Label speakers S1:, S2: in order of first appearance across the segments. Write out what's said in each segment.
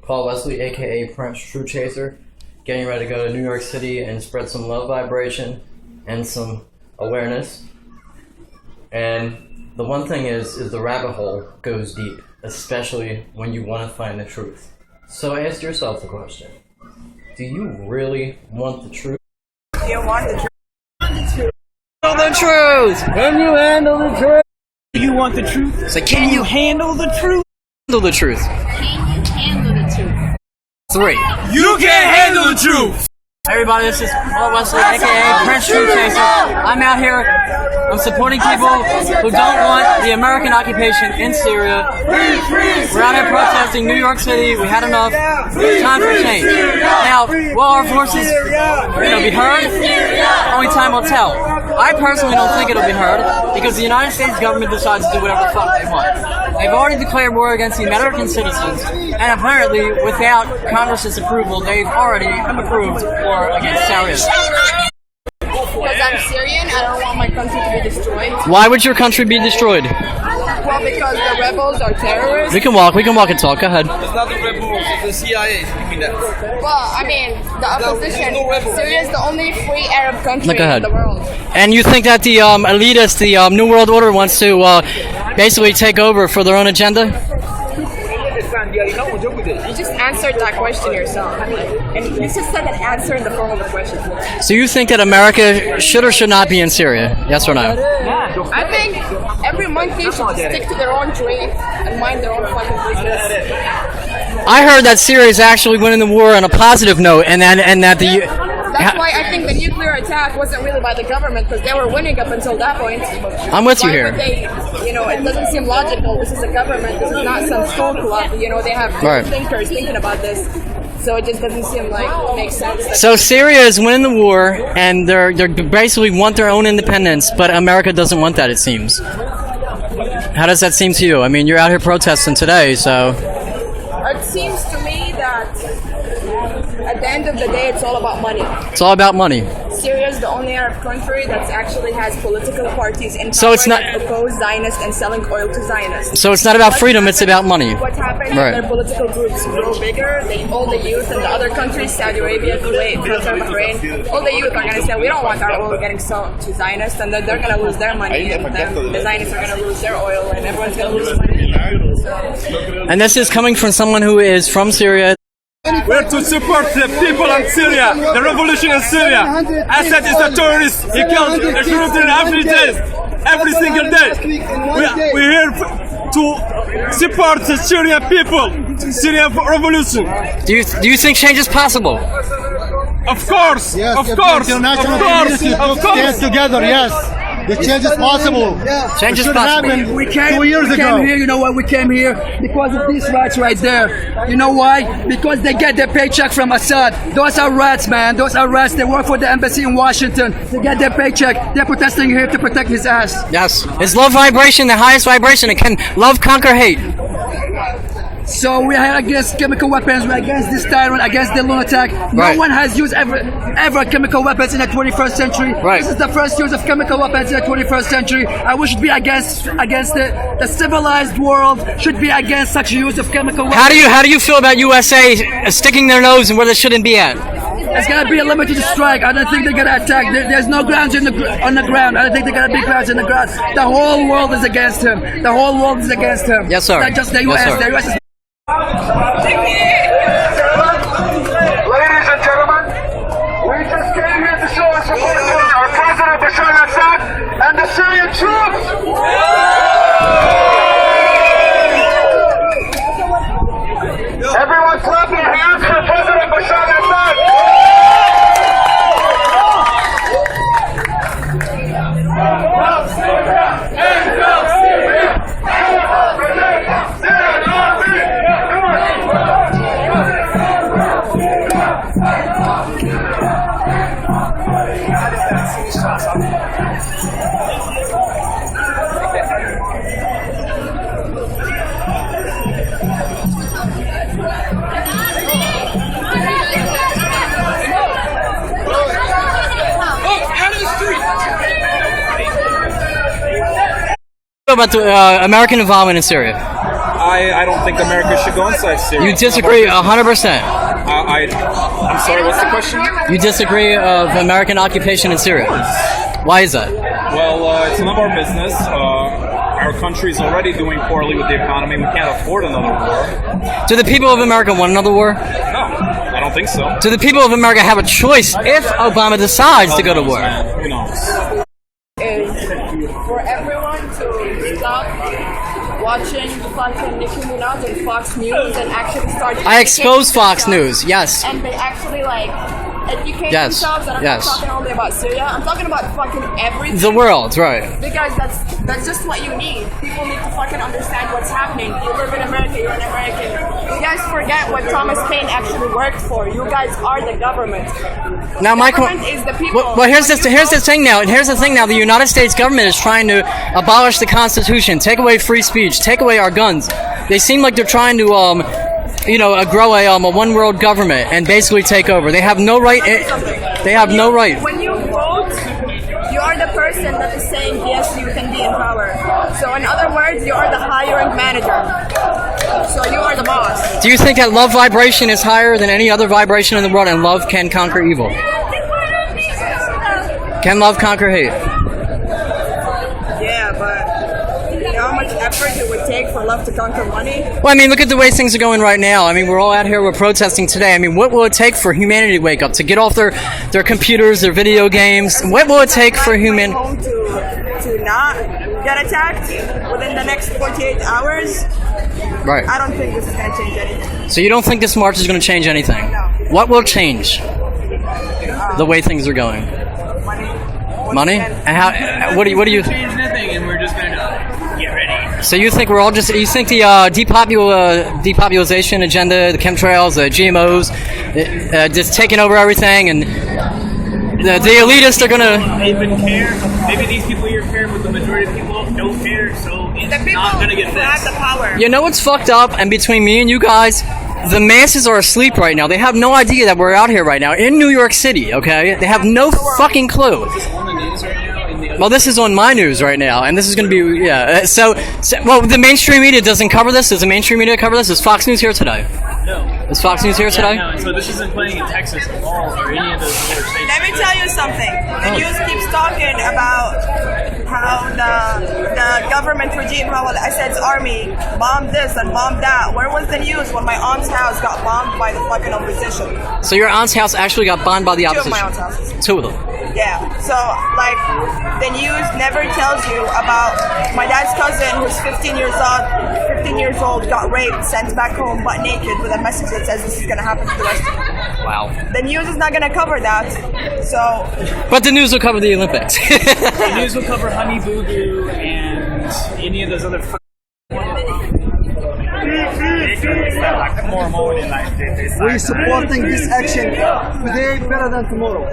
S1: Paul Wesley, aka Prince True Chaser, getting ready to go to New York City and spread some love vibration and some awareness. And the one thing is the rabbit hole goes deep, especially when you want to find the truth. So ask yourself the question, do you really want the truth?
S2: Do you want the truth?
S1: Handle the truth! Can you handle the truth?
S2: Do you want the truth?
S1: So can you
S2: handle the truth?
S1: handle the truth?
S3: Can you handle the truth?
S1: 3.
S2: You can't handle the truth!
S1: Hey everybody, this is Paul Wesley, aka Prince True Chaser. I'm out here, I'm supporting people who don't want the American occupation in Syria. We're out here protesting New York City. We had enough. It's time for change. Now, will our voices be heard? Only time will tell. I personally don't think it'll be heard because the United States government decides to do whatever the fuck they want. They've already declared war against the American citizens, and apparently, without Congress's approval, they've already approved war against Syria.
S3: Because I'm Syrian, I don't want my country to be destroyed.
S1: Why would your country be destroyed?
S3: Well, because the rebels are terrorists.
S1: We can walk and talk. Go ahead.
S2: It's not the rebels, it's the CIA speaking that.
S3: Well, I mean, the opposition. Syria is the only free Arab country in the world.
S1: And you think that the elitists, the New World Order, wants to basically take over for their own agenda?
S3: You just answered that question yourself. And you just said an answer in the form of a question.
S1: So you think that America should or should not be in Syria? Yes or no?
S3: I think every monkey should stick to their own dream and mind their own fucking business.
S1: I heard that Syria is actually winning the war on a positive note, and that the...
S3: That's why I think the nuclear attack wasn't really by the government, because they were winning up until that point.
S1: I'm with you here.
S3: It doesn't seem logical. This is a government. This is not some school club. They have thinkers thinking about this. So it just doesn't seem like it makes sense.
S1: So Syria is winning the war, and they're basically want their own independence, but America doesn't want that, it seems. How does that seem to you? I mean, you're out here protesting today, so...
S3: It seems to me that at the end of the day, it's all about money.
S1: It's all about money.
S3: Syria is the only Arab country that actually has political parties in
S1: so it's not
S3: that oppose Zionists and selling oil to Zionists.
S1: So it's not about freedom, it's about money.
S3: What happened? Their political groups grow bigger. All the youth in the other countries, Saudi Arabia, Kuwait, Qatar, Bahrain, all the youth are going to say, we don't want our oil getting sold to Zionists, and then they're going to lose their money, and then the Zionists are going to lose their oil, and everyone's going to lose money.
S1: And this is coming from someone who is from Syria.
S4: We're to support the people in Syria, the revolution in Syria. Assad is a terrorist. He kills a shooter every day, every single day. We're here to support the Syrian people, Syrian revolution.
S1: Do you think change is possible?
S4: Of course,
S5: yes,
S4: of course,
S5: of course. Stand together, yes. The change is possible.
S1: Change is possible.
S5: We came 2 years ago.
S2: Here, you know what? We came here because of these rats right there. You know why? Because they get their paycheck from Assad. Those are rats, man. Those are rats. They work for the embassy in Washington. They get their paycheck. They're protesting here to protect his ass.
S1: Yes. Is love vibration the highest vibration? And can love conquer hate?
S2: So we are against chemical weapons, we're against this tyrant, against the lunatic. No one has used ever chemical weapons in the 21st century.
S1: Right.
S2: This is the first use of chemical weapons in the 21st century. And we should be against it. The civilized world should be against such use of chemical weapons.
S1: How do you feel about USA sticking their nose in where they shouldn't be at?
S2: There's gonna be a limited strike. I don't think they're gonna attack. There's no grounds on the ground. I don't think they're gonna be grounds on the ground. The whole world is against him. The whole world is against him.
S1: Yes, sir.
S2: Not just the US.
S1: Yes, sir.
S2: The US is
S4: Ladies and gentlemen, we just came here to show our support for our President Bashar al-Assad and the Syrian troops. Everyone clap your hands for President Bashar al-Assad.
S1: About the American involvement in Syria?
S6: I don't think America should go inside Syria.
S1: You disagree 100%.
S6: I'm sorry, what's the question?
S1: You disagree of American occupation in Syria. Why is that?
S6: Well, it's none of our business. Our country's already doing poorly with the economy. We can't afford another war.
S1: Do the people of America want another war?
S6: No, I don't think so.
S1: Do the people of America have a choice if Obama decides to go to war?
S6: Who knows?
S3: Is for everyone to stop watching fucking Nicki Minaj and Fox News and actually start.
S1: I expose Fox News, yes.
S3: And they actually like educate
S1: Yes,
S3: themselves. And I'm
S1: yes.
S3: not talking only about Syria. I'm talking about fucking everything.
S1: The world, right.
S3: Because that's just what you need. People need to fucking understand what's happening. You live in America, you're an American. You guys forget what Thomas Paine actually worked for. You guys are the government.
S1: Now, Michael,
S3: Government is the people.
S1: well, here's the thing now. Here's the thing now. The United States government is trying to abolish the Constitution, take away free speech, take away our guns. They seem like they're trying to, grow a one world government and basically take over. They have no right. They have no right.
S3: When you vote, you are the person that is saying yes, you can be in power. So in other words, you are the hiring manager. So you are the boss.
S1: Do you think that love vibration is higher than any other vibration in the world, and love can conquer evil? Can love conquer hate?
S3: Yeah, but you know how much effort it would take for love to conquer money?
S1: Well, I mean, look at the way things are going right now. I mean, we're all out here, we're protesting today. I mean, what will it take for humanity to wake up, to get off their computers, their video games? What will it take for human...
S3: Home to not get attacked within the next 48 hours?
S1: Right.
S3: I don't think this is going to change anything.
S1: So you don't think this march is going to change anything?
S3: No.
S1: What will change the way things are going? Money? And how? What do you?
S7: Change nothing, and we're just gonna get ready.
S1: So you think we're all just? You think the depopulation agenda, the chemtrails, the GMOs, just taking over everything, and the elitists are gonna
S7: Even care? Maybe these people here care, but the majority of people don't care. So it's
S3: The people
S7: not gonna get
S3: who have
S7: fixed.
S3: the power.
S1: You know what's fucked up? And between me and you guys, the masses are asleep right now. They have no idea that we're out here right now in New York City, okay? They have no fucking clue. Well, this is on my news right now, and this is going to be, yeah. So, well, the mainstream media doesn't cover this. Does the mainstream media cover this? Is Fox News here today?
S7: No.
S1: Is Fox News here today?
S7: No, so this isn't playing in Texas at all, or any of those other states.
S3: Let me tell you something. The news keeps talking about how the government regime, how the Assad's army bombed this and bombed that. Where was the news when my aunt's house got bombed by the fucking opposition?
S1: So your aunt's house actually got bombed by the
S3: Two of
S1: opposition?
S3: my aunt's houses.
S1: Two of them.
S3: Yeah. So, like, the news never tells you about my dad's cousin who's 15 years old, got raped, sent back home butt naked with a message that says this is going to happen to the rest of you.
S1: Wow.
S3: The news is not going to cover that. So,
S1: But the news will cover the Olympics.
S7: The news will cover Honey Boo Boo and any of those other
S8: We're supporting this action today better than tomorrow.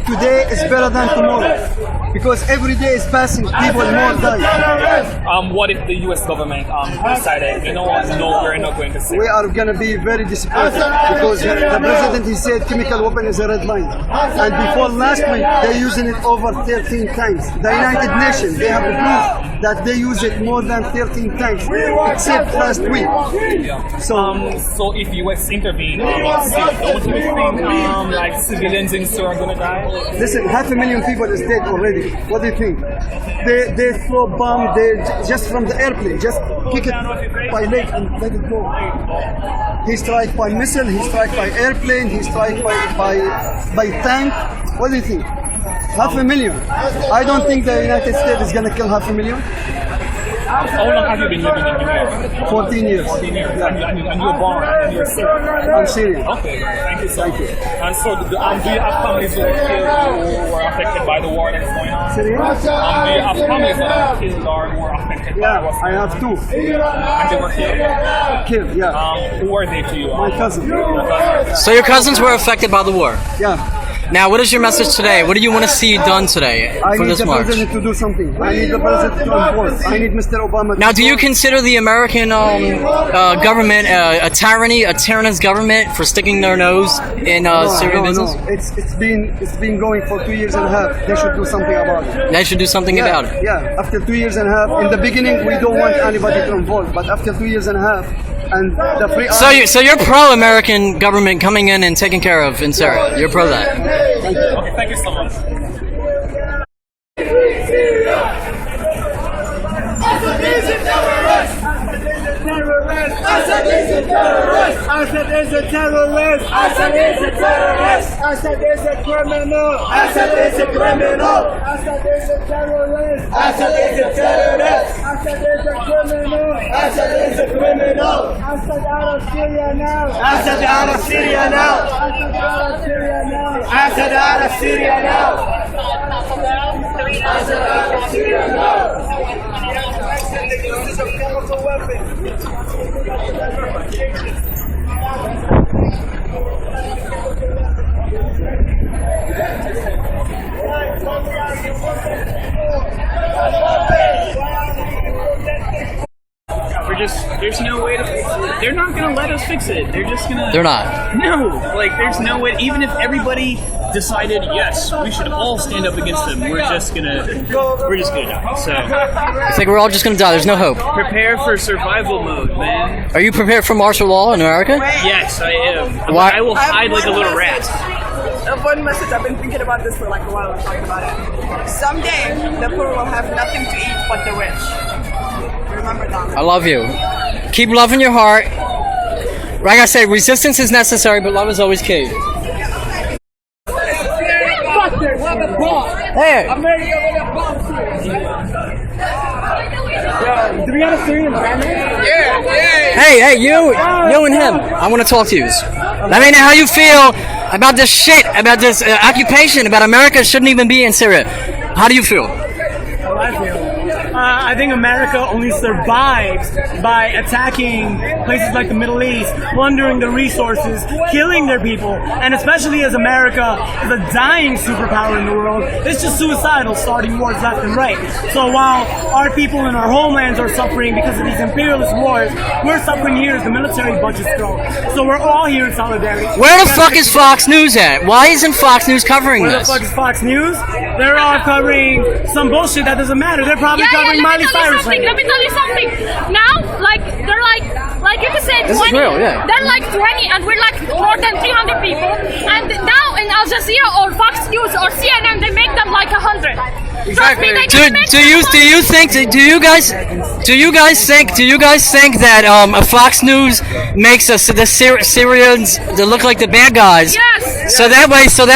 S8: Today is better than tomorrow because every day is passing, people more die.
S7: What if the U.S. government decided, you know what, no, we're not going to say?
S8: We are going to be very disappointed because the president, he said chemical weapon is a red line. And before last week, they're using it over 13 times. The United Nations, they have proof that they use it more than 13 times, except last week.
S7: So if U.S. intervene, don't you think like civilians in Syria are going to die?
S8: Listen, 500,000 people is dead already. What do you think? They throw bomb, just from the airplane, just kick it by leg and let it go. He strike by missile, he strike by airplane, he strike by tank. What do you think? 500,000. I don't think the United States is gonna kill 500,000.
S7: How long have you been living in New York?
S8: 14 years.
S7: 14 years.
S8: Yeah.
S7: And you're born and you're Syrian?
S8: I'm Syrian.
S7: Okay, thank you so much. And so, do you have families who were killed or were affected by the war that's going on?
S8: Syrian?
S7: Do you have families that are killed or were affected by
S8: Yeah,
S7: what's
S8: I
S7: going on?
S8: have two.
S7: And they were killed?
S8: Killed, yeah.
S7: Who were they to you?
S8: My cousin.
S1: So your cousins were affected by the war?
S8: Yeah.
S1: Now, what is your message today? What do you want to see done today
S8: I
S1: for
S8: need
S1: this
S8: the
S1: march?
S8: president to do something. I need the president to enforce. I need Mr. Obama to
S1: Now, do you consider the American government a tyranny, a tyrannous government for sticking their nose in Syrian business?
S8: No. It's been going for 2 years and a half. They should do something about it.
S1: They should do something about it.
S8: Yeah, after 2 years and a half. In the beginning, we don't want anybody to involve, but after 2 years and a half, and the free.
S1: So you're pro-American government coming in and taking care of in Syria. You're pro that.
S7: Okay, thank you so much.
S9: Assad is a terrorist! Assad is a terrorist! Assad is a terrorist! Assad is a terrorist! Assad is a criminal! Assad is a criminal! Assad is a terrorist! Assad is a terrorist! Assad is a criminal! Assad is a criminal! Assad out of Syria now! Assad out of Syria now! Assad out of Syria now! Assad out of Syria now! Assad out of Syria now! This is a chemical weapon.
S7: There's no way to, they're not going to let us fix it. They're just going to.
S1: They're not.
S7: No, like there's no way, even if everybody decided, yes, we should all stand up against them, we're just going to die. So.
S1: It's like we're all just going to die. There's no hope.
S7: Prepare for survival mode, man.
S1: Are you prepared for martial law in America?
S7: Yes, I am.
S1: Why?
S7: I will hide like a little rat.
S3: One message, I've been thinking about this for like a while, I'm talking about it. Someday, the poor will have nothing to eat but the rich. Remember that.
S1: I love you. Keep love in your heart. Like I said, resistance is necessary, but love is always key. Hey!
S9: Do we have a Syrian brand name?
S1: Hey, you and him. I want to talk to you. Let me know how you feel about this shit, about this occupation, about America shouldn't even be in Syria. How do you feel?
S9: How I feel? I think America only survives by attacking places like the Middle East, plundering the resources, killing their people, and especially as America is a dying superpower in the world, it's just suicidal starting wars left and right. So while our people in our homelands are suffering because of these imperialist wars, we're suffering here as the military budget's growing. So we're all here in solidarity.
S1: Where the fuck is Fox News at? Why isn't Fox News covering
S9: Where
S1: this?
S9: the fuck is Fox News? They're all covering some bullshit that doesn't matter. They're probably covering Miley Cyrus.
S10: Let me tell you something. Now, they're like you said,
S1: This
S10: 20.
S1: is real, yeah.
S10: They're like 20, and we're like more than 300 people. And now in Al Jazeera or Fox News or CNN, they make them like 100.
S1: Exactly. Do you guys think that a Fox News makes us the Syrians to look like the bad guys?
S10: Yes.
S1: So that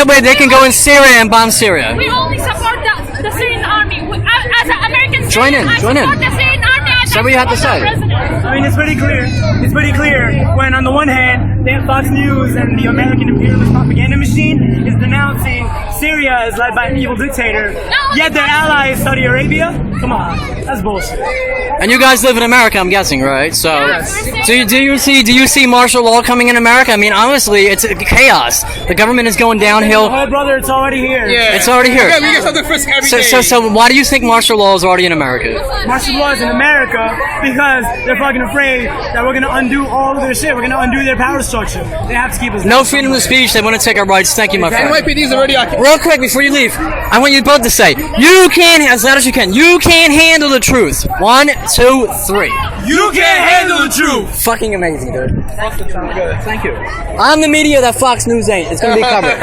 S1: way they can go in Syria and bomb Syria.
S10: We only support the Syrian army. As an American
S1: Join in.
S10: I support the Syrian army.
S1: Say what you have to say.
S9: I mean, it's pretty clear. It's pretty clear when, on the one hand, Fox News and the American imperialist propaganda machine is denouncing Syria as led by an evil dictator, yet their ally is Saudi Arabia. Come on, that's bullshit.
S1: And you guys live in America, I'm guessing, right? So, do you see martial law coming in America? I mean, honestly, it's chaos. The government is going downhill.
S9: Oh, brother, it's already here.
S1: Yeah. It's already here.
S7: Yeah, we get something frisk every day.
S1: So why do you think martial law is already in America?
S9: Martial law is in America because they're fucking afraid that we're going to undo all of their shit. We're going to undo their power structure. They have to keep us.
S1: No freedom of speech. They want to take our rights. Thank you, my friend.
S7: NYPD's already occupied.
S1: Real quick before you leave, I want you both to say, you can't, as loud as you can, you can't handle the truth. 1, 2, 3.
S7: You can't handle the truth.
S1: Fucking amazing, dude.
S7: Thank you.
S1: I'm the media that Fox News ain't. It's going to be covered.